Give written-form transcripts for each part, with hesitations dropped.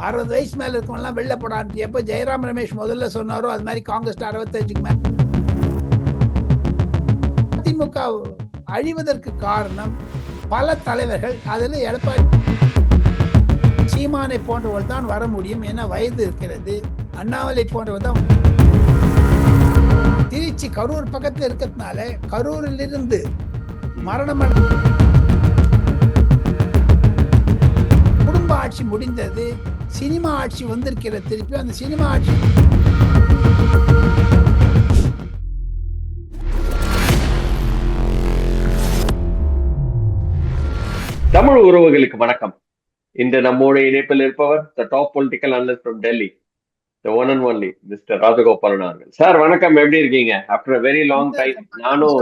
60 வயசு மேல இருக்கவங்கலாம் வெளில போடான்னு எப்போ ஜெயராம் ரமேஷ் முதல்ல சொன்னாரோ அது மாதிரி காங்கிரஸ் 65க்கு மேல. அதிமுக அழிவதற்கு காரணம் பல தலைவர்கள். அதில் எடப்பாடி சீமானை போன்றவர்கள் தான் வர முடியும், ஏன்னா வயது இருக்கிறது. அண்ணாமலை போன்றவர் தான். திருச்சி கரூர் பக்கத்தில் இருக்கிறதுனால கரூரில் இருந்து மரணம் குடும்ப ஆட்சி முடிந்தது, சினிமா ஆட்சி வந்திருக்கிற. திருப்பி அந்த சினிமா ஆட்சி தமிழ் உறவுகளுக்கு வணக்கம். இன்று நம்மோட இணைப்பில் இருப்பவர் the top political analyst from Delhi, the one and only mister Rajagopalan அவர்கள். சார் வணக்கம், எப்படி இருக்கீங்க? After very long time. நானும்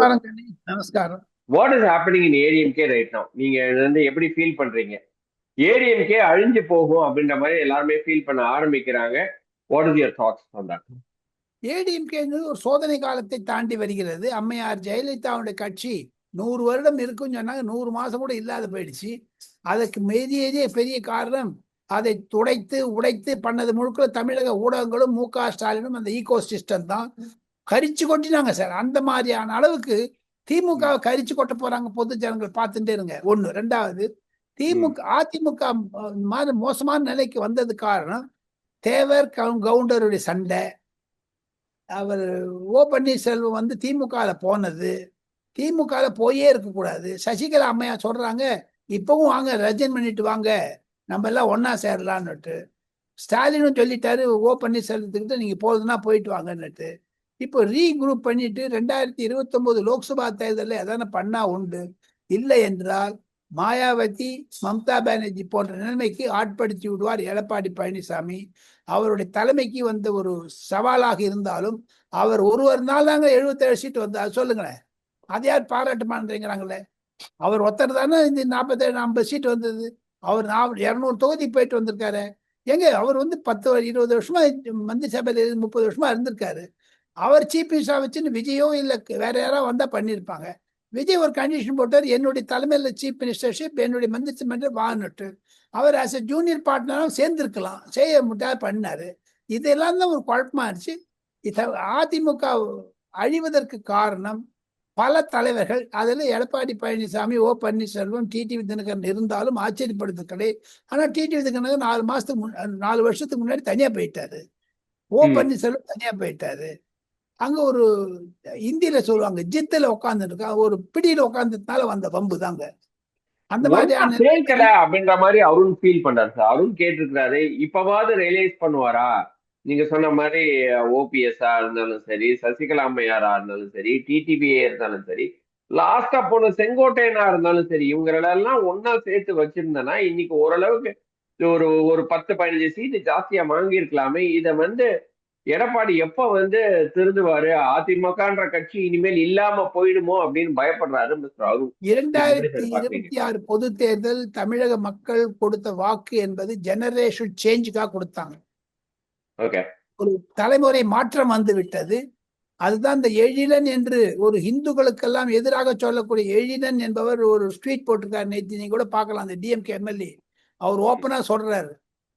நமஸ்காரம். What is happening in ADMK right now? நீங்க வந்து எப்படி ஃபீல் பண்றீங்க? ஏடிஎம்கே அழிஞ்சு போகும் அப்படின்ற மாதிரி எல்லாருமே ஃபீல் பண்ண ஆரம்பிக்கிறாங்க. What is your thoughts on that? ADMK ஒரு சோதனை காலத்தை தாண்டி வருகிறது. அம்மையார் ஜெயலலிதாவுடைய கட்சி 100 வருடம் இருக்குன்னு சொன்னாங்க, 100 மாசம் கூட இல்லாத போயிடுச்சு. அதற்கு மீதியே பெரிய காரணம் அதை உடைத்து பண்ணது முழுக்க தமிழக ஊடகங்களும் மு.க. ஸ்டாலினும் அந்த ஈகோ சிஸ்டம் தான் கரிச்சு கொட்டினாங்க சார். அந்த மாதிரியான அளவுக்கு திமுக கரிச்சு கொட்ட போறாங்க. பொது ஜனங்கள் பார்த்துட்டே இருங்க. ஒண்ணு. ரெண்டாவது, அதிமுக மாதிரி மோசமான நிலைக்கு வந்தது காரணம் தேவர் கவுண்டருடைய சண்டை. அவர் ஓ பன்னீர்செல்வம் வந்து திமுக போனது. திமுக போயே இருக்கக்கூடாது. சசிகலா அம்மையா சொல்றாங்க, இப்பவும் வாங்க ரஜன் பண்ணிட்டு வாங்க, நம்ம எல்லாம் ஒன்னா சேரலான்னுட்டு. ஸ்டாலினும் சொல்லிட்டாரு, ஓ பன்னீர்செல்வத்துக்கிட்ட நீங்க போகுதுன்னா போயிட்டு வாங்கன்னுட்டு. இப்போ ரீக்ரூப் பண்ணிட்டு 2029 லோக்சபா தேர்தலில் எதனா பண்ணா உண்டு. இல்லை என்றால் மாயாவதி, மம்தா பானர்ஜி போன்ற நிலைமைக்கு ஆட்படுத்தி விடுவார் எடப்பாடி பழனிசாமி. அவருடைய தலைமைக்கு வந்த ஒரு சவாலாக இருந்தாலும் அவர் ஒருவர் நாள் தாங்க 77 சீட் வந்தார். சொல்லுங்களேன், அதை யார் பாராட்ட மாட்டேங்கிறாங்களே. அவர் ஒருத்தர் தானே இந்த 47-50 சீட் வந்தது. அவர் 200 தொகுதி போயிட்டு வந்திருக்காரு. எங்க அவர் வந்து 10-20 வருஷமா மந்திரி சபையில 30 வருஷமா இருந்திருக்காரு. அவர் சீஃப் மினிஸ்டரா வச்சுன்னு விஜயோ இல்லை வேற யாராவது வந்தா பண்ணியிருப்பாங்க. விஜய் ஒரு கண்டிஷன் போட்டார், என்னுடைய தலைமையில் சீஃப் மினிஸ்டர்ஷிப், என்னுடைய மந்திரி மன்றம் வாங்கிட்டு. அவர் ஆஸ் எ ஜூனியர் பார்ட்னரும் சேர்ந்திருக்கலாம், செய்ய முடியாது பண்ணாரு. இதெல்லாம் தான் ஒரு குழப்பமா இருந்துச்சு. அதிமுக அழிவதற்கு காரணம் பல தலைவர்கள். அதில் எடப்பாடி பழனிசாமி, ஓ பன்னீர்செல்வம், டிடிவி தினகரன் இருந்தாலும் ஆச்சரியப்படுறது கிடையாது. ஆனா டிடிவி தினகரன் 4 வருஷத்துக்கு முன்னாடி தனியா போயிட்டாரு. ஓ பன்னீர்செல்வம் தனியா போயிட்டாரு. அங்க ஒரு இந்தியில சொல்லுவாங்க, ஜித்துல உட்கார்ந்து ஒரு பிடியில உட்கார்ந்ததுனால வந்த வம்பு தாங்க. அந்த மாதிரியான அப்படின்ற மாதிரி அருண் ஃபீல் பண்றாரு சார். அருண் கேட்டிருக்கிறாரு, இப்பவாவது ரியலைஸ் பண்ணுவாரா? நீங்க சொன்ன மாதிரி ஓபிஎஸ்ஆ இருந்தாலும் சரி, சசிகலா அம்மையாரா இருந்தாலும் சரி, டிடிவிஏ இருந்தாலும் சரி, லாஸ்டா போன செங்கோட்டையனா இருந்தாலும் சரி, இவங்களெல்லாம் ஒன்னா சேர்த்து வச்சிருந்தனா இன்னைக்கு ஓரளவுக்கு ஒரு 10-15 சீட்டு ஜாஸ்தியா வாங்கியிருக்கலாமே. இதை வந்து எடப்பாடி எப்ப வந்து திருந்துவாரு, அதிமுகன்ற கட்சி இனிமேல் இல்லாம போயிடுமோ அப்படின்னு பயப்படுறாரு மிஸ்டர் அருண். 2026 பொது தேர்தல் தமிழக மக்கள் கொடுத்த வாக்கு என்பது ஜெனரேஷன் சேஞ்சுக்காக கொடுத்தாங்க. ஒரு தலைமுறை மாற்றம் வந்து விட்டது. அதுதான் இந்த எழிலன் என்று ஒரு இந்துக்களுக்கெல்லாம் எதிராக சொல்லக்கூடிய எழிலன் என்பவர் ஒரு ட்வீட் போட்டிருக்காரு நேற்று. நீங்க கூட பார்க்கலாம், அந்த டிஎம்கே எம்எல்ஏ. அவர் ஓப்பனா சொல்றாரு,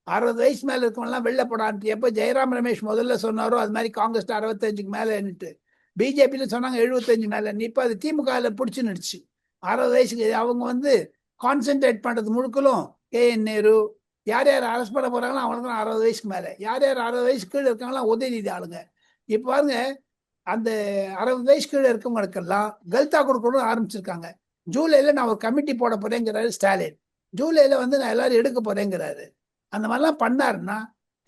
60 வயசு மேல இருக்கவங்கலாம் வெளில போடான்ட்டு எப்போ ஜெயராம் ரமேஷ் முதல்ல சொன்னாரோ அது மாதிரி காங்கிரஸ் 65க்கு மேலன்னுட்டு. பிஜேபியில சொன்னாங்க 75 மேல. இப்போ அது திமுக பிடிச்சுன்னுடுச்சு. 60 வயசுக்கு அவங்க வந்து கான்சென்ட்ரேட் பண்றது முழுக்கலும் KN நேரு, யார் யார் அரெஸ்ட் பண்ண போறாங்களோ அவங்களுக்கு 60 வயசுக்கு மேல. யார் 60 வயசு கீழே இருக்காங்களா உதயநிதி ஆளுங்க. இப்போ பாருங்க, அந்த 60 வயசு கீழே இருக்கவங்களுக்கெல்லாம் கல்தா கொடுக்கணும்னு ஆரம்பிச்சிருக்காங்க. ஜூலைல நான் ஒரு கமிட்டி போட போறேங்கிறாரு ஸ்டாலின். ஜூலைல வந்து நான் எல்லாரும் எடுக்க போறேங்கிறாரு. அந்த மாதிரிலாம் பண்ணாருன்னா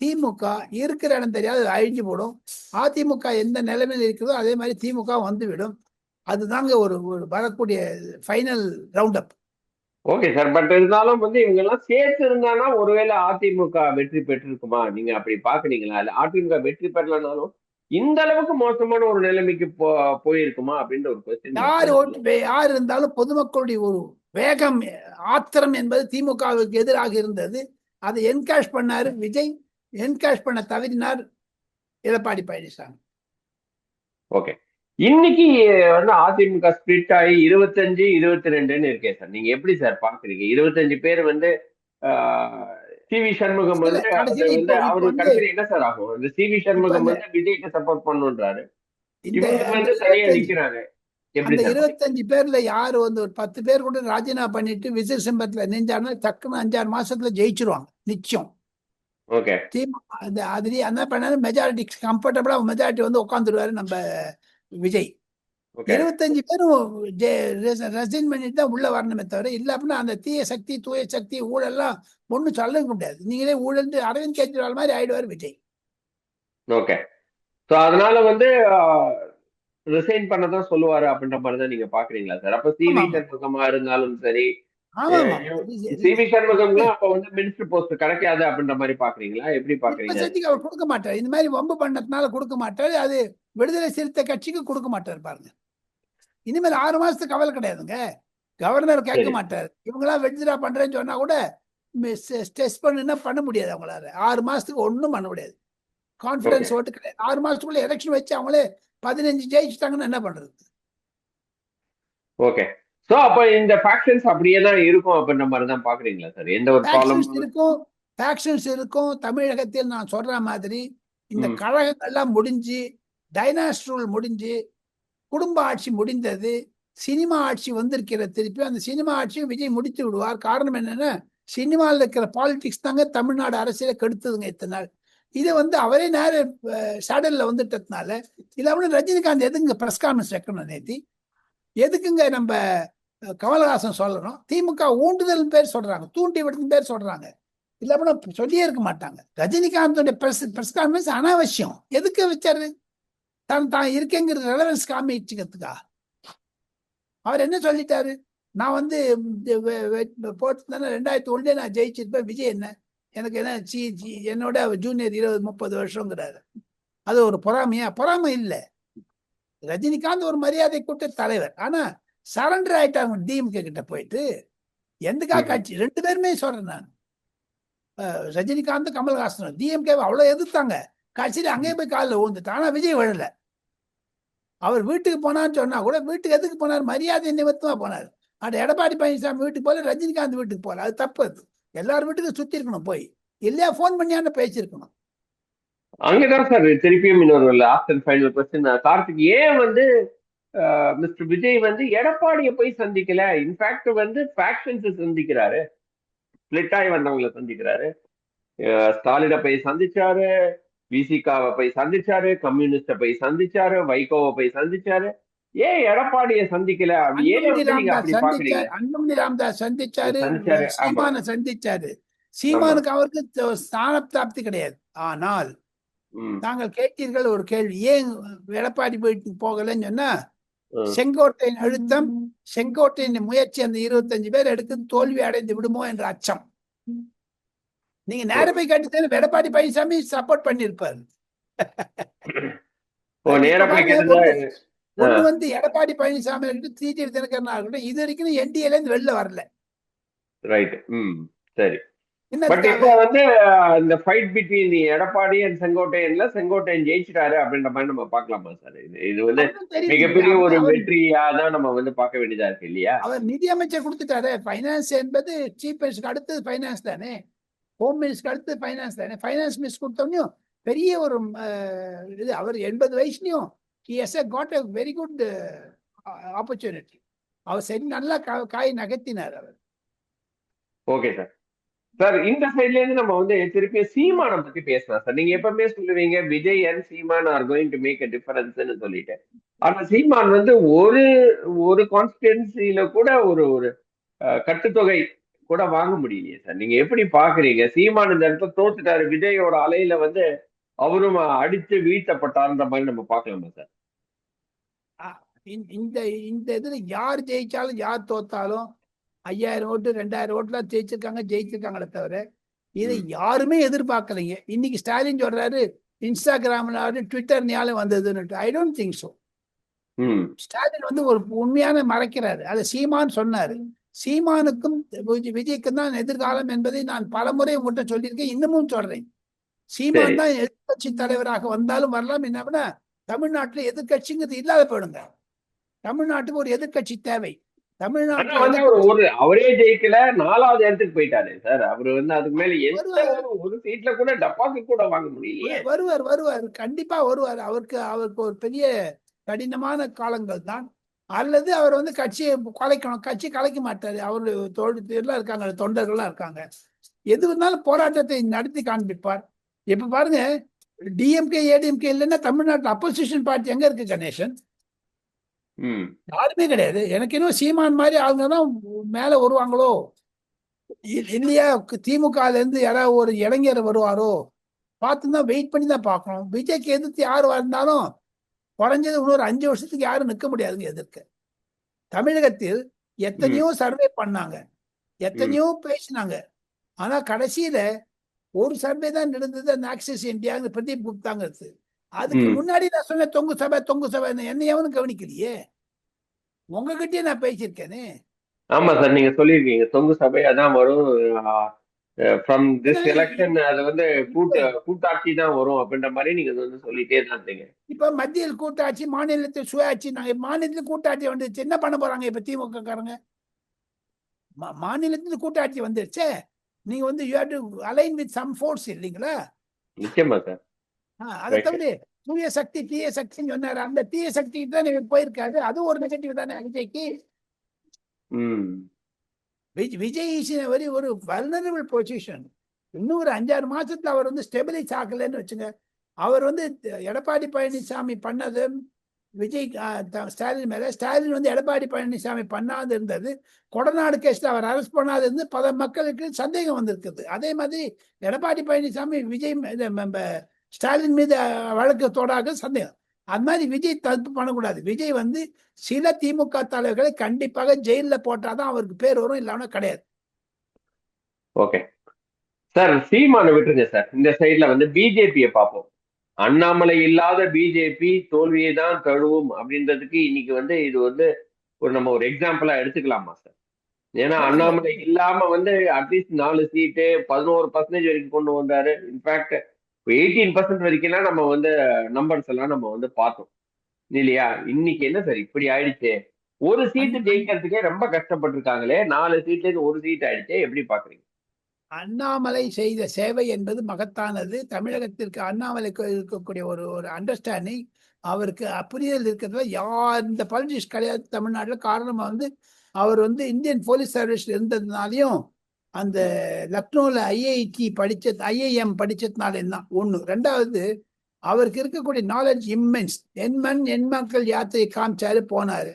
திமுக இருக்கிற இடம் தெரியாது, அழிஞ்சு போடும். அதிமுக எந்த நிலைமையில் இருக்கிறதோ அதே மாதிரி திமுக வந்துவிடும். அதுதாங்க ஒரு வரக்கூடிய final round up. Okay sir, but இருந்தாலும் வந்து இவங்க எல்லாம் சேர்த்து இருந்தானா ஒருவேளை அதிமுக வெற்றி பெற்றிருக்குமா? நீங்க அப்படி பாக்குறீங்களா? இல்ல அதிமுக வெற்றி பெறலனாலும் இந்த அளவுக்கு மோசமான ஒரு நிலைமைக்கு போயிருக்குமா அப்படின்ற ஒரு கொஸ்டின். யார் இருந்தாலும் பொதுமக்களுடைய ஒரு வேகம், ஆத்திரம் என்பது திமுகவுக்கு எதிராக இருந்தது. அதை என்கேஷ் பண்ணாரு விஜய். என்கேஷ் பண்ண தவறினார் எடப்பாடி பழனிசாமி. ஓகே, இன்னைக்கு வந்து அதிமுக ஸ்பிளிட் ஆகி 25-22 இருக்கேன் சார். நீங்க எப்படி சார் பாக்குறீங்க? 25 பேர் வந்து சி.வி. சண்முகம் இல்ல வந்து அது கடைசியில வந்து இப்போ இப்போ அவரு வந்து கடைசியில என்ன சார் ஆகும்? இந்த சி.வி. இப்ப சண்முகம் அந்த வந்து விஜய்க்கு சப்போர்ட் பண்ணுன்றாரு. இந்த இவருக்கு அந்த வந்து தனியா 25 நிக்கிறாங்க. எப்படி அந்த சார் பாக்குறீங்க? 25 பேர்ல யாரு வந்து ஒரு 10 பேர் கூட ராஜினாமா பண்ணிட்டு விஜய் சிம்பத்துல நெஞ்சாருன்னா டக்குன்னு 5-6 மாசத்துல ஜெயிச்சிருவாங்க நிச்சயம். ஓகே. திமுக அந்த அதுலயே என்ன பண்ணாரு, மெஜாரிட்டி கம்ஃபர்டபுளா மெஜாரிட்டி வந்து உட்காந்துருவாரு நம்ம விஜய். ஓகே. 25 பேரும் ரெசைன் பண்ணிட்டு தான் உள்ள வரணுமே தவிர, இல்ல அப்படின்னா அந்த தீய சக்தி தூய சக்தி ஊழல்லாம் ஒன்றும் சொல்ல முடியாது. நீங்களே ஊழல் அரவிந்த் கெஜ்ரிவால் மாதிரி ஆயிடுவார் விஜய். ஓகே. சோ அதனால வந்து ரிசைன் பண்ணதான் சொல்லுவாரு அப்படின்ற மாதிரி தான் நீங்க பாக்குறீங்களா சார்? அப்ப ஆமா சி.வி. ஆமா சண்முகமா இருந்தாலும் சரி, ஆமா ஆமா சி.வி. சண்முகம்லாம் அப்ப வந்து மினிஸ்டர் போஸ்ட் கிடைக்காது அப்படின்ற மாதிரி பாக்குறீங்களா? எப்படி பாக்குறீங்க? இப்போதைக்கு அவர் கொடுக்க மாட்டார். இந்த மாதிரி வம்பு பண்ணதுனால கொடுக்க மாட்டாரு. அது விடுதலை சிறுத்தை கட்சிக்கு கொடுக்க மாட்டார் பாருங்க. இனிமேல் 6 மாசத்துக்கு கவலை கிடையாதுங்க. கவர்னர் கேட்க சரி. மாட்டார். இவங்களாம் வெட்ஜரா பண்றேன்னு சொன்னா கூட டெஸ்ட் பண்ணுன்னா பண்ண முடியாது அவங்களால. 6 மாசத்துக்கு ஒன்றும் பண்ண முடியாது. ஓகே. கான்பிடன்ஸ் ஓட்டு கிடையாது. 6 மாசத்துக்குள்ள எலெக்ஷன் வச்சு அவங்களே 15 ஜெயிச்சுட்டாங்கன்னு என்ன பண்றது? ஓகே. சோ அப்ப இந்த ஃபேக்ஷன்ஸ் அப்படியே தான் இருக்கும் அப்படின்ற மாதிரி தான் பாக்குறீங்களா சார்? எந்த ஒரு ஃபேக்ஷன்ஸ் ப்ராப்ளமும். இருக்கும், ஃபேக்ஷன்ஸ் இருக்கும். தமிழகத்தில் நான் சொல்ற மாதிரி இந்த ம். கழகங்கள்லாம் முடிஞ்சு, டைனாஸ்டி ரூல் முடிஞ்சு, குடும்ப ஆட்சி முடிந்தது, சினிமா ஆட்சி வந்திருக்கிற திருப்பி அந்த சினிமா ஆட்சியும் விஜய் முடித்து விடுவார். காரணம் என்னன்னா, சினிமாவில் இருக்கிற பாலிடிக்ஸ் தாங்க தமிழ்நாடு அரசியலை கெடுத்ததுங்க இத்தனை நாள். இதை வந்து அவரே நேர சேடல்ல வந்துட்டதுனால, இல்லாமல் ரஜினிகாந்த் எதுங்க பிரஸ் கான்ஃபரன்ஸ் வைக்கணும் நேத்தி? எதுக்குங்க நம்ம கமலஹாசன் சொல்லணும்? திமுக ஊண்டுதல் பேர் சொல்றாங்க, தூண்டி விடுதல் பேர் சொல்றாங்க. இல்லாம சொல்லியே இருக்க மாட்டாங்க. ரஜினிகாந்தோட பிரஸ் கான்ஃபரன்ஸ் அனாவசியம். எதுக்கு வச்சாரு? தான் இருக்கேங்கிற ரெலவன்ஸ் காமிச்சுக்கிறதுக்கா? அவர் என்ன சொல்லிட்டாரு? நான் வந்து போட்டு 2001 நான் ஜெயிச்சிருப்பேன். விஜய் என்ன எனக்கு என்ன என்னோட ஜூனியர் 20-30 வருஷங்கிறாரு. அது ஒரு பொறாமையா? பொறாமை இல்லை. ரஜினிகாந்த் ஒரு மரியாதை கூட்ட தலைவர். ஆனா சரண்டர் ஆயிட்டாங்க டிஎம்கே கிட்ட போயிட்டு. எந்தக்கா கட்சி 2 பேருமே சொல்றேன் நான். ரஜினிகாந்த் கமல்ஹாசன் டிஎம்கே அவ்வளவு எதிர்த்தாங்க. கட்சியில அங்கேயே போய் காலில் ஊந்துட்டான். ஆனா விஜய் விழல. அவர் வீட்டுக்கு போனான்னு சொன்னா கூட வீட்டுக்கு எதுக்கு போனார்? மரியாதை நிமித்தமா போனார். அந்த எடப்பாடி பழனிசாமி வீட்டுக்கு போல, ரஜினிகாந்த் வீட்டுக்கு போல. அது தப்பு. அது எல்லாரும் வீட்டுக்கும் சுத்தி இருக்கணும் போய். இல்லையா போன் பண்ணியான்னு பேசியிருக்கணும். அங்கதான் சார் திருப்பியும் இன்னொரு last and final question. Karthik ஏன் வந்து மிஸ்டர் விஜய் வந்து எடப்பாடியை போய் சந்திக்கல? இன்ஃபேக்ட் வந்து ஃபேக்ஷன்ஸ் சந்திக்கிறாரு, ஸ்பிளிட் ஆகி வந்தவங்களை சந்திக்கிறாரு. ஸ்டாலினை போய் சந்திச்சாரு, விசிகாவை போய் சந்திச்சாரு, கம்யூனிஸ்ட போய் சந்திச்சாரு, வைகோவை போய் சந்திச்சாரு. ஏன் எடப்பாடியை சந்திக்கல? அப்படி ஏன் அன்புமணி வந்து நீங்க ராமதாஸ் அப்படி பாக்குறீங்க? சந்திச்சாரு. அன்புமணி ராமதாஸ் சந்திச்சாரு. சந்திச்சாரு, ஆமா. சீமான சந்திச்சாரு. ஆமா. சீமானுக்கு அவருக்கு ஸ்தானப்பிராப்தி கிடையாது. ஆனால் ம். தாங்கள் கேட்டீர்கள் ஒரு கேள்வி, ஏன் எடப்பாடி போயிட்டு போகலன்னு சொன்னா, ம். செங்கோட்டையின் அழுத்தம், செங்கோட்டையின் முயற்சி அந்த 25 பேர் எடுத்து தோல்வி அடைந்து விடுமோ என்ற அச்சம். நீங்க நேர போய் கேட்டு எடப்பாடி பழனிசாமி சப்போர்ட் பண்ணிருப்பாரு. ஓ, அது நேரா இப்ப போய் பாருங்க, கேட்டதா? ஒண்ணு வந்து எடப்பாடி பழனிசாமி இருக்கட்டும், டிடிவி தினகரனா இருக்கட்டும், இது வரைக்கும் என்டிஏல இருந்து வெளில வரல. ரைட். ம். சரி. பட் என்னதுக்காக? இப்ப வந்து இந்த ஃபைட் பிட்வீன் எடப்பாடி அண்ட் செங்கோட்டையன்ல செங்கோட்டையன் ஜெயிச்சிட்டாரு அப்படின்ற மாதிரி நம்ம பார்க்கலாமா சார்? இது வந்து அப்படிதான் தெரியுதுங்க. மிகப்பெரிய அவர் ஒரு அவர் வெற்றியா தான் நம்ம வந்து பார்க்க வேண்டியதா இருக்கு இல்லையா? அவர் நிதி அமைச்சர் கொடுத்துட்டாரு. பைனான்ஸ் என்பது சீஃப் மினிஸ்டருக்கு அடுத்தது பைனான்ஸ் தானே. ஹோம் மினிஸ்டருக்கு அடுத்தது பைனான்ஸ் தானே. பைனான்ஸ் மினிஸ்டர் கொடுத்தோம்னையும் பெரிய ஒரு இது. அவர் 80 வயசுலயும் he has got a very good opportunity. அவர் சரி நல்லா காய் நகர்த்தினார் அவர். Okay sir. சார் இந்த சைட்ல இருந்து நம்ம வந்து திருப்பி சீமானை பத்தி பேசலாம் சார். நீங்க எப்பவுமே சொல்லுவீங்க Vijay and Seeman are going to make a டிஃபரன்ஸ்னு சொல்லிட்டு. ஆனா சீமான் வந்து ஒரு ஒரு கான்ஸ்டிடுவன்சில கூட ஒரு ஒரு கட்டுத்தொகை கூட வாங்க முடியலையே சார். நீங்க எப்படி பாக்குறீங்க? சீமான் இந்த இடத்துல தோத்துட்டாரு, விஜயோட அலையில வந்து அவரும் அடித்து வீழ்த்தப்பட்டார்ன்ற மாதிரி நம்ம பார்க்கலாமா சார்? இந்த இந்த இதுல யார் ஜெயிச்சாலும் யார் தோத்தாலும் 5000 ஓட்டு 2000 ஓட்டுலாம் ஜெயிச்சிருக்காங்களே தவிர இதை யாருமே எதிர்பார்க்கலைங்க. இன்னைக்கு ஸ்டாலின் சொல்றாரு இன்ஸ்டாகிராம்ல ட்விட்டர்னாலும் வந்ததுன்னு. I don't think so. Stalin வந்து ஒரு உண்மையான மறைக்கிறாரு. அதை சீமான் சொன்னாரு. சீமானுக்கும் விஜய்க்கும் தான் எதிர்காலம் என்பதை நான் பலமுறை உங்கள்கிட்ட சொல்லியிருக்கேன், இன்னமும் சொல்றேன். சீமான் தான் எதிர்கட்சி தலைவராக வந்தாலும் வரலாம். என்ன தமிழ்நாட்டில் எதிர்கட்சிங்கிறது இல்லாத போயிடுங்க. தமிழ்நாட்டுக்கு ஒரு எதிர்கட்சி தேவை. ஆனா தமிழ்நாட்டுல வந்து எனக்கு அவரே ஜெயிக்கல, 4வது இடத்துக்கு போயிட்டாரு சார். அவரு வந்து அதுக்கு மேல எந்த வருவார் ஒரு சீட்ல கூட டெபாசிட் கூட வாங்க முடியலையே. வருவார் வருவார் கண்டிப்பா வருவார். அவருக்கு அவருக்கு ஒரு பெரிய கடினமான காலங்கள் தான். அல்லது அவர் வந்து கட்சியை கலைக்கணும், கட்சி கலைக்க மாட்டாரு. அவரு எல்லாம் இருக்காங்க, தொண்டர்கள்லாம் இருக்காங்க. எது இருந்தாலும் போராட்டத்தை நடத்தி காண்பிப்பார். இப்ப பாருங்க, டிஎம்கே ஏடிஎம்கே இல்லைன்னா தமிழ்நாட்டில் அப்போசிஷன் பார்ட்டி எங்க இருக்கு கணேசன்? ம். யாருமே கிடையாது. எனக்கு இன்னும் சீமான் மாதிரி அவங்க தான் மேல வருவாங்களோ இல்லையா, திமுக இருந்து யாராவது ஒரு இளைஞர் வருவாரோ பார்த்துதான் வெயிட் பண்ணி தான் பார்க்கணும். விஜய்க்கு எதிர்த்து யார் வந்தாலும் குறைஞ்சது இன்னொரு 5 வருஷத்துக்கு யாரும் நிற்க முடியாதுங்க எதிர்க்க. தமிழகத்தில் எத்தனையோ சர்வே பண்ணாங்க, எத்தனையோ பேசினாங்க. ஆனா கடைசியில ஒரு சர்வே தான் நடந்தது, அந்த ஆக்சிஸ் இந்தியா பிரதீப் குப்தாங்கிறது. அதுக்கு முன்னாடி நான் சொன்ன தொங்கு சபை என்ன எவனும் கவனிக்கலையே. உங்ககிட்டயே நான் பேசியிருக்கேனே. ஆமா சார், நீங்க சொல்லியிருக்கீங்க தொங்கு சபை அதான் வரும். ஃப்ரம் திஸ் எலெக்ஷன் அது வந்து கூட்டாட்சி தான் வரும் அப்படின்ற மாதிரி நீங்க வந்து சொல்லிட்டே தான் இருந்தீங்க. இப்ப மத்தியில் கூட்டாட்சி, மாநிலத்தில் சுயாட்சி. மாநிலத்தில் கூட்டாட்சி வந்துருச்சு, என்ன பண்ண போறாங்க இப்ப திமுக காரங்க? மாநிலத்தில் கூட்டாட்சி வந்துருச்சு, நீங்க வந்து you have to align with some force இல்லைங்களா? நிச்சயமா சார். அதை தவிர தூய சக்தி தீய சக்தின்னு சொன்னாரு, அந்த தீய சக்திக்கு தான் நீங்க போயிருக்காரு. அது ஒரு நெகட்டிவ் தானே விஜய்க்கு. விஜய் இஸ் இன் வெரி ஒரு வல்னரபிள் பொசிஷன். இன்னும் ஒரு 5-6 மாசத்துல அவர் வந்து ஸ்டெபிலைஸ் ஆகலன்னு வச்சுங்க. அவர் வந்து எடப்பாடி பழனிசாமி பண்ணது விஜய் ஸ்டாலின் மேல, ஸ்டாலின் வந்து எடப்பாடி பழனிசாமி பண்ணாது இருந்தது. கொடநாடு கேஸ்ல அவர் அரெஸ்ட் பண்ணாது இருந்து பல மக்களுக்கு சந்தேகம் வந்திருக்குது. அதே மாதிரி எடப்பாடி பழனிசாமி விஜய் ஸ்டாலின் மீது வழக்கு தொடாக சந்தேகம். அது மாதிரி விஜய் தடுப்பு பண்ணக்கூடாது. விஜய் வந்து சில திமுக தலைவர்களை கண்டிப்பாக ஜெயில போட்டாதான் அவருக்கு பேர் வரும், இல்லாம கிடையாது. ஓகே சார், சீமான விட்டுருங்க சார். இந்த சைட்ல வந்து பிஜேபியை பார்ப்போம். அண்ணாமலை இல்லாத பிஜேபி தோல்வியை தான் தழுவும் அப்படின்றதுக்கு இன்னைக்கு வந்து இது வந்து நம்ம ஒரு எக்ஸாம்பிளா எடுத்துக்கலாமா சார்? ஏன்னா அண்ணாமலை இல்லாம வந்து அட்லீஸ்ட் 4 சீட்டு 11% வரைக்கும் கொண்டு வந்தாரு. இன்ஃபேக்ட் 18% வரைக்கும் நம்ம வந்து நம்பர்ஸ் எல்லாம் நம்ம வந்து பார்த்தோம் இல்லையா? இன்னைக்கு என்ன சார் இப்படி ஆயிடுச்சு? ஒரு சீட்டு ஜெயிக்கிறதுக்கே ரொம்ப கஷ்டப்பட்டிருக்காங்களே, 4 சீட்ல இருந்து ஒரு சீட் ஆயிடுச்சே, எப்படி பாக்குறீங்க? அண்ணாமலை செய்த சேவை என்பது மகத்தானது. தமிழகத்திற்கு அண்ணாமலைக்கு இருக்கக்கூடிய ஒரு ஒரு அண்டர்ஸ்டாண்டிங், அவருக்கு புரிதல் இருக்கிறதுல யார் இந்த பாலிட்டிக்ஸ் கிடையாது தமிழ்நாட்டில். காரணம் வந்து அவர் வந்து இந்தியன் போலீஸ் சர்வீஸ்ல இருந்ததுனாலையும், அந்த லக்னோல ஐஐஎம் படிச்சதுனால தான் ஒண்ணு. ரெண்டாவது, அவருக்கு இருக்கக்கூடிய நாலேஜ் இம்மென்ஸ். என் மக்கள் யாத்திரை காமிச்சாரு, போனாரு.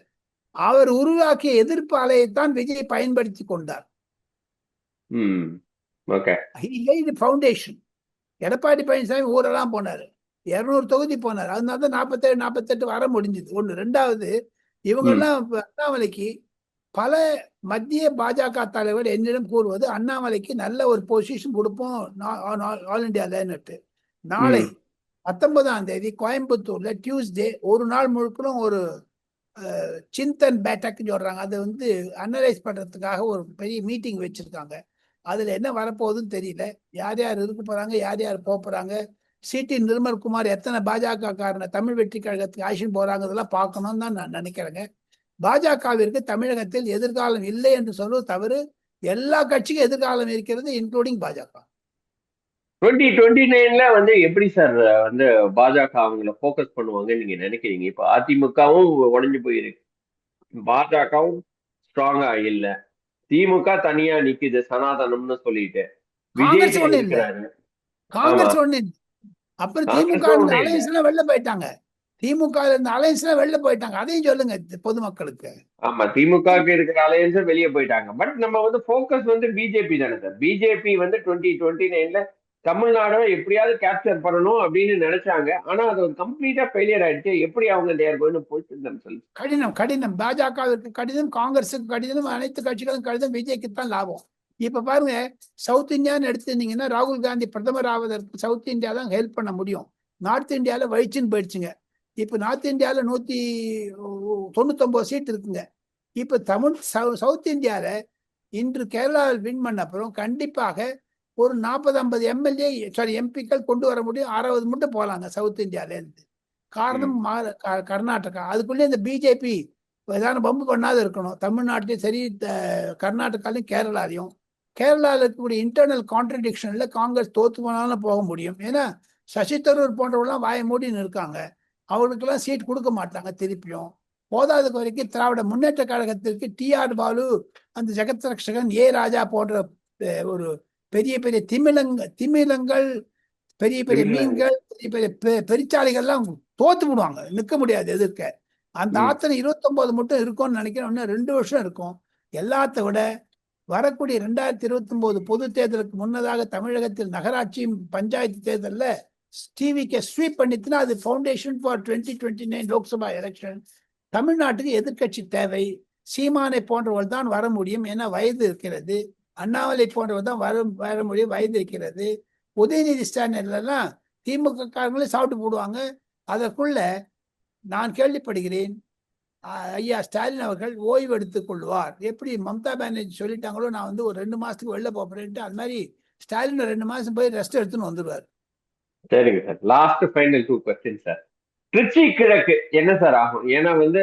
அவர் உருவாக்கிய எதிர்ப்பு அலையைத்தான் விஜய் பயன்படுத்தி கொண்டார். ஃபவுண்டேஷன். எடப்பாடி பழனிசாமி ஊரெல்லாம் போனாரு, 200 தொகுதி போனார். அதனாலதான் 47-48 வர முடிஞ்சது. ஒண்ணு. ரெண்டாவது, இவங்கெல்லாம் அண்ணாமலைக்கு பல மத்திய பாஜக தலைவர் என்னிடம் கூறுவது, அண்ணாமலைக்கு நல்ல ஒரு பொசிஷன் கொடுப்போம் ஆல் இண்டியாலன்னுட்டு. நாளை 19ஆம் தேதி கோயம்புத்தூர்ல டியூஸ்டே ஒரு நாள் முழுக்கணும் ஒரு சிந்தன் பேட்டக்னு சொல்றாங்க. அதை வந்து அனலைஸ் பண்றதுக்காக ஒரு பெரிய மீட்டிங் வச்சிருக்காங்க. அதுல என்ன வரப்போகுதுன்னு தெரியல. யார் யார் இருக்க போறாங்க, யார் யார் போக போறாங்க, சிடி நிர்மல்குமார் எத்தனை பாஜக காரனை தமிழ் வெற்றி கழகத்துக்கு ஆட்சின்னு போறாங்க, இதெல்லாம் பார்க்கணும்னு தான் நான் நினைக்கிறேங்க. பாஜகவிற்கு தமிழகத்தில் எதிர்காலம் இல்லை என்று சொல்வது தவறு. எல்லா கட்சிக்கும் எதிர்காலம் இருக்கிறது, இன்க்ளூடிங் பாஜக. 2029ல வந்து எப்படி சார் வந்து பாஜக அவங்கள போக்கஸ் பண்ணுவாங்கன்னு நீங்க நினைக்கிறீங்க? இப்ப அதிமுகவும் உடைஞ்சு போயிருக்கு, பாஜகவும் ஸ்ட்ராங்கா இல்ல, திமுக தனியா நிக்குது சனாதனம்னு சொல்லிட்டு, காங்கிரஸ் விஜய் ஒண்ணு இல்ல, இருக்கிறாரு. காங்கிரஸ் ஒண்ணு இல்ல. அப்புறம் திமுக அலையன்ஸ் எல்லாம் வெளில போயிட்டாங்க. திமுக இருந்த அலையன்ஸ் எல்லாம் வெளில போயிட்டாங்க. அதையும் சொல்லுங்க பொதுமக்களுக்கு. ஆமா, திமுக இருக்கிற அலையன்ஸ் வெளியே போயிட்டாங்க. பட் நம்ம வந்து போக்கஸ் வந்து பிஜேபி தானே சார். பிஜேபி வந்து 2029ல தமிழ்நாடு எப்படியாவது கேப்சர் பண்ணணும் அப்படின்னு நினைச்சாங்க. ஆனா அது ஒரு கம்ப்ளீட்டா ஃபெயிலியர் ஆயிடுச்சு. எப்படி அவங்க they're going to position themselves? கடினம். பாஜகவிற்கு கடினம், காங்கிரஸுக்கு கடினம், அனைத்து கட்சிகளும் கடினம், விஜய்க்கு தான் லாபம். இப்ப பாருங்க, சவுத் இந்தியான்னு எடுத்துட்டீங்கன்னா ராகுல் காந்தி பிரதமர் ஆவதற்கு சவுத் இந்தியா தான் ஹெல்ப் பண்ண முடியும். நார்த் இந்தியாவில் வயிற்றுன்னு போயிடுச்சுங்க. இப்ப நார்த் இந்தியாவில் 199 சீட் இருக்குங்க. இப்ப சவுத் இந்தியால இன்று கேரளாவில் வின் பண்ண அப்புறம் கண்டிப்பாக ஒரு 40-50 எம்எல்ஏ எம்பிக்கள் கொண்டு வர முடியும். 60 மட்டும் போலாங்க சவுத் இந்தியால இருந்து. காரணம் கர்நாடகா. அதுக்குள்ளே இந்த பிஜேபி ஏதாவது பம்பு பண்ணாத இருக்கணும். தமிழ்நாட்டிலையும் சரி, கர்நாடகாலையும் கேரளாலையும். கேரளாவில் இருக்கக்கூடிய இன்டர்னல் கான்ட்ரடிக்ஷன்ல காங்கிரஸ் தோத்து போனாலும் போக முடியும். ஏன்னா சசி தரூர் போன்றவங்களாம் வாய மூடின்னு இருக்காங்க. அவங்களுக்கெல்லாம் சீட் கொடுக்க மாட்டாங்க திருப்பியும். போதாதுக்கு வரைக்கும் திராவிட முன்னேற்ற கழகத்திற்கு டிஆர் பாலு, அந்த ஜெகத் ரக்ஷகன், ஏ ராஜா போன்ற ஒரு பெரிய பெரிய திமிலங்கள், பெரிய பெரிய மீன்கள், பெரிய பெரிய பெருச்சாளிகள்லாம் தோத்து விடுவாங்க, நிற்க முடியாது எதிர்க்க. அந்த ஆத்தனை 29 மட்டும் இருக்கும்னு நினைக்கிறேன். இன்னும் 2 வருஷம் இருக்கும். எல்லாத்த விட வரக்கூடிய 2029 பொது தேர்தலுக்கு முன்னதாக தமிழகத்தில் நகராட்சி பஞ்சாயத்து தேர்தலில் டிவிக்கு ஸ்வீப் பண்ணிட்டுனா அது ஃபவுண்டேஷன் ஃபார் 2029 லோக்சபா எலெக்ஷன். தமிழ்நாட்டுக்கு எதிர்கட்சி தேவை. சீமானை போன்றவர்கள் தான் வர முடியும், ஏன்னா வயது இருக்கிறது. அண்ணாமலை போன்றவர் தான் வர முடியும், வயது இருக்கிறது. உதயநிதி ஸ்டாலின்லாம் திமுக காரங்களே சாப்பிட்டு போடுவாங்க. அதற்குள்ள நான் கேள்விப்படுகிறேன், ஐயா ஸ்டாலின் அவர்கள் ஓய்வு எடுத்துக் கொள்வார். எப்படி மம்தா பானர்ஜி சொல்லிட்டாங்களோ, நான் வந்து ஒரு 2 மாசத்துக்கு வெளில போறேன்ட்டு, அது மாதிரி ஸ்டாலின் 2 மாசம் போய் ரெஸ்ட் எடுத்துன்னு வந்துடுவார். சரிங்க sir. Last final 2 question sir. Trichy கிழக்கு என்ன சார் ஆகும்? ஏன்னா வந்து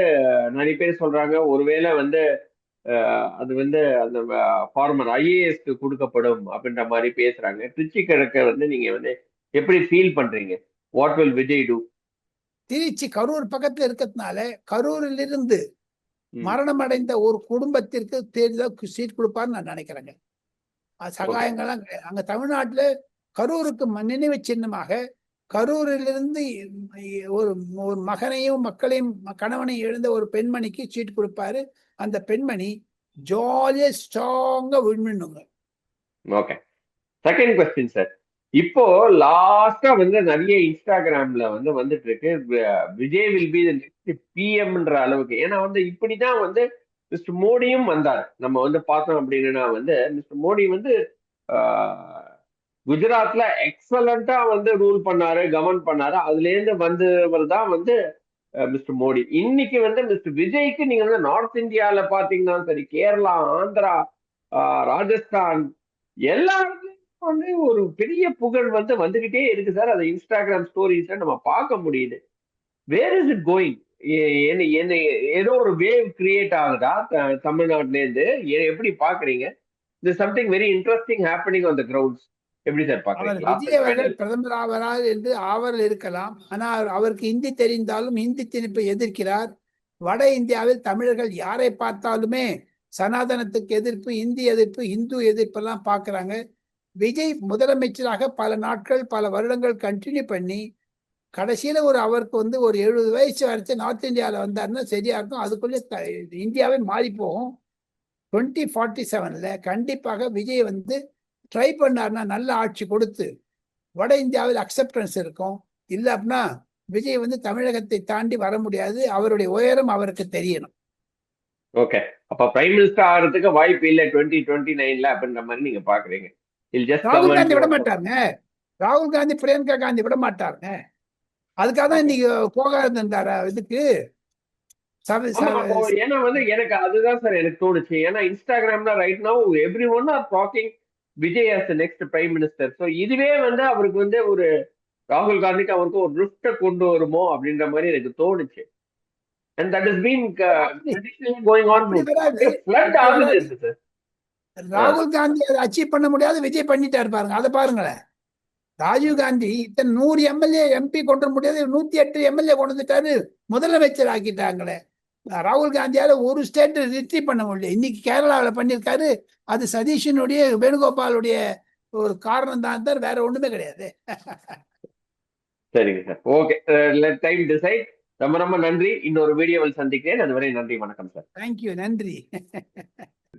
நிறைய பேர் சொல்றாங்க, ஒருவேளை வந்து அது வந்து அந்த ஃபார்மர் ஐஏஎஸ்க்கு கொடுக்கப்படும் அப்படின்ற மாதிரி பேசுறாங்க. திருச்சி கிழக்க வந்து நீங்க வந்து எப்படி ஃபீல் பண்றீங்க? What will Vijay do? Trichy Karur பக்கத்துல இருக்கிறதுனால கரூரிலிருந்து மரணம் அடைந்த ஒரு குடும்பத்திற்கு தேர்தல் சீட் கொடுப்பார்னு நான் நினைக்கிறேங்க. சகாயங்கள்லாம் அங்க தமிழ்நாட்டுல கரூருக்கு நினைவு சின்னமாக கரூரிலிருந்து ஒரு மகனையும் மக்களையும் கணவனையும் இழந்த ஒரு பெண்மணிக்கு சீட் கொடுப்பாரு. அந்த பெண்மணி ஜாலியா ஸ்ட்ராங்கா விண்ணுங்க. ஓகே. Second question sir. இப்போ லாஸ்டா வந்து நிறைய இன்ஸ்டாகிராம்ல வந்து வந்துட்டு இருக்கு, Vijay will be the next பிஎம்ன்ற அளவுக்கு. ஏன்னா வந்து இப்படிதான் வந்து மிஸ்டர் மோடியும் வந்தார். நம்ம வந்து பார்த்தோம் அப்படின்னா வந்து மிஸ்டர் மோடி வந்து குஜராத்ல எக்ஸலண்டா வந்து ரூல் பண்ணாரு, கவர்ன் பண்ணாரு. அதுல இருந்து வந்தவர் தான் வந்து மிஸ்டர் மோடி. இன்னைக்கு வந்து மிஸ்டர் விஜய்க்கு நீங்க வந்து நார்த் இந்தியால பாத்தீங்கன்னா சரி, கேரளா, ஆந்திரா, ராஜஸ்தான், எல்லா வந்து ஒரு பெரிய புகழ் வந்து வந்துகிட்டே இருக்கு சார். அது இன்ஸ்டாகிராம் ஸ்டோரிஸ்ல நம்ம பார்க்க முடியுது. Where is it going? ஏதோ ஒரு வேவ் கிரியேட் ஆகுதா தமிழ்நாட்டுல இருந்து? எப்படி பாக்குறீங்க? Something very interesting happening on the grounds. எப்படி சார் பாக்குறீங்க? விஜய் அவர்கள் பிரதமர் ஆவரால் என்று ஆவல் இருக்கலாம். ஆனால் அவருக்கு ஹிந்தி தெரிந்தாலும் ஹிந்தி திணிப்பை எதிர்க்கிறார். வட இந்தியாவில் தமிழர்கள் யாரை பார்த்தாலுமே சனாதனத்துக்கு எதிர்ப்பு, இந்தி எதிர்ப்பு, இந்து எதிர்ப்பெல்லாம் பார்க்குறாங்க. விஜய் முதலமைச்சராக பல நாட்கள், பல வருடங்கள் கண்டினியூ பண்ணி கடைசியில் அவருக்கு வந்து ஒரு 70 வயசு வரைக்கும் நார்த் இந்தியாவில் வந்தாருன்னா சரியா இருக்கும். அதுக்குள்ளே இந்தியாவே மாறி போகும். 2047 கண்டிப்பாக விஜய் வந்து ட்ரை பண்ணார்னா நல்ல ஆட்சி கொடுத்து வட இந்தியாவில் அக்செப்டன்ஸ் இருக்கும். இல்லை அப்படின்னா விஜய் வந்து தமிழகத்தை தாண்டி வர முடியாது. அவருடைய உயரம் அவருக்கு தெரியணும். ஓகே. அப்ப பிரைம் மினிஸ்டர் ஆகிறதுக்கு வாய்ப்பு இல்லை 2029 அப்படின்ற மாதிரி நீங்க பாக்குறீங்க. ராகுல் காந்தி விட மாட்டாருங்க. ராகுல் காந்தி, பிரியங்கா காந்தி விட மாட்டாருங்க. அதுக்காக தான் இன்னைக்கு போகாது இருந்தாரா இதுக்கு. ஏன்னா வந்து எனக்கு அதுதான் சார் எனக்கு தோணுச்சு. ஏன்னா இன்ஸ்டாகிராம்ல right now every one are talking Vijay as the next prime minister. So இதுவே வந்து அவருக்கு வந்து ஒரு ராகுல் காந்திக்கு அவருக்கு ஒரு ரிஃப்ட கொண்டு வருமோ அப்படின்ற மாதிரி எனக்கு தோணுச்சு. And that has been traditionally going on. Flood ஆகுது சார். ராகுல் காந்தி அதை அச்சீவ் பண்ண முடியாது, விஜய் பண்ணிட்டாரு பாருங்க. அதை பாருங்களேன். ராஜீவ் காந்தி இத்தனை 100 எம்எல்ஏ எம்பி கொண்டு வர முடியாது, 108 எம்எல்ஏ கொண்டு வந்துட்டாரு, முதலமைச்சர் ஆக்கிட்டாங்களே. ராகுல் காந்தியால ஒரு ஸ்டேட் ரிட்ரீவ் பண்ண முடியல. இன்னைக்கு கேரளாவில் பண்ணியிருக்காரு. அது சதீஷனுடைய, வேணுகோபாலுடைய ஒரு காரணம் தான், வேற ஒண்ணுமே கிடையாது. சரிங்க sir. Okay, let time decide. ரொம்ப ரொம்ப நன்றி. இன்னொரு வீடியோவில் சந்திக்கிறேன். அதுவரை நன்றி, வணக்கம் சார். தேங்க்யூ, நன்றி.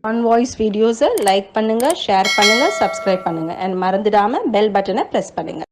ஆன் வாய்ஸ் வீடியோஸை லைக் பண்ணுங்க, ஷேர் பண்ணுங்க, சப்ஸ்கிரைப் பண்ணுங்க, அண்ட் மறந்துடாம பெல் பட்டனை பிரஸ் பண்ணுங்க.